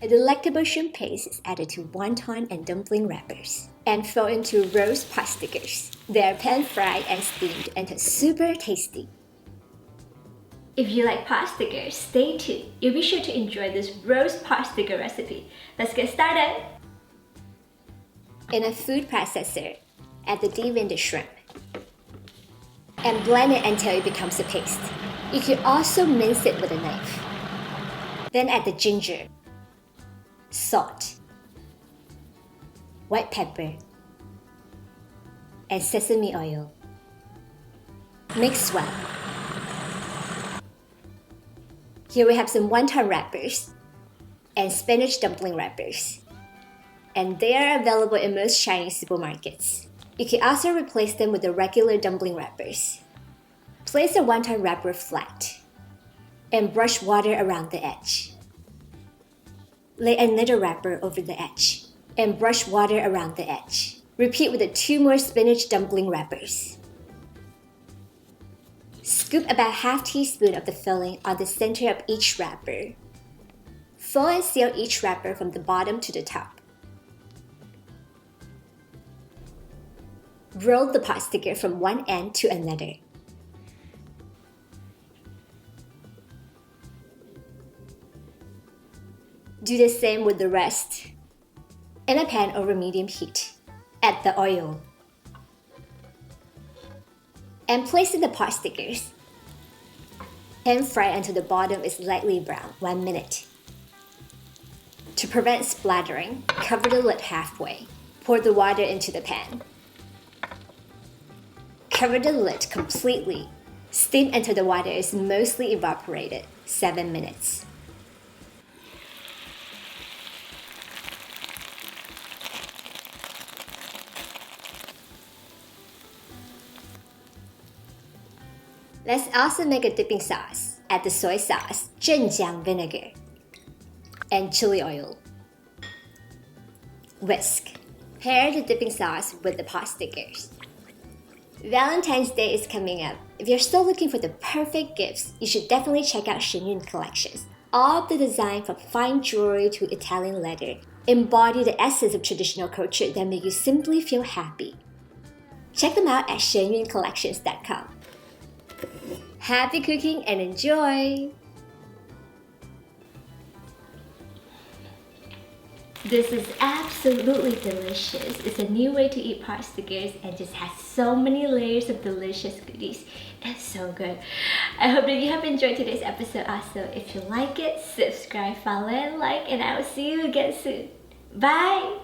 A delectable shrimp paste is added to wonton and dumpling wrappers and thrown into Rose Potstickers. They are pan-fried and steamed and are super tasty. If you like Potstickers, stay tuned. You'll be sure to enjoy this Rose Potsticker recipe. Let's get started! In a food processor, add the deveined shrimp and blend it until it becomes a paste. You can also mince it with a knife. Then add the ginger, salt, white pepper, and sesame oil. Mix well. Here we have some wonton wrappers and spinach dumpling wrappers, and they are available in most Chinese supermarkets. You can also replace them with the regular dumpling wrappers. Place the wonton wrapper flat and brush water around the edge. Lay another wrapper over the edge and brush water around the edge. Repeat with the 2 more spinach dumpling wrappers. Scoop about ½ teaspoon of the filling on the center of each wrapper. Fold and seal each wrapper from the bottom to the top. Roll the pot sticker from one end to another. Do the same with the rest. In a pan over medium heat, add the oil and place in the pot stickers. Pan fry until the bottom is lightly brown, 1 minute. To prevent splattering, cover the lid halfway. Pour the water into the pan. Cover the lid completely. Steam until the water is mostly evaporated, 7 minutes. Let's also make a dipping sauce. Add the soy sauce, Chinkiang vinegar, and chili oil. Whisk. Pair the dipping sauce with the pot stickers. Valentine's Day is coming up. If you're still looking for the perfect gifts, you should definitely check out Chinkiang collections. All of the design from fine jewelry to Italian leather embody the essence of traditional culture that make you simply feel happy. Check them out at chinkiangcollections.com. Happy cooking and enjoy! This is absolutely delicious. It's a new way to eat potstickers and just has so many layers of delicious goodies. It's so good. I hope that you have enjoyed today's episode also. If you like it, subscribe, follow, and like, and I will see you again soon. Bye!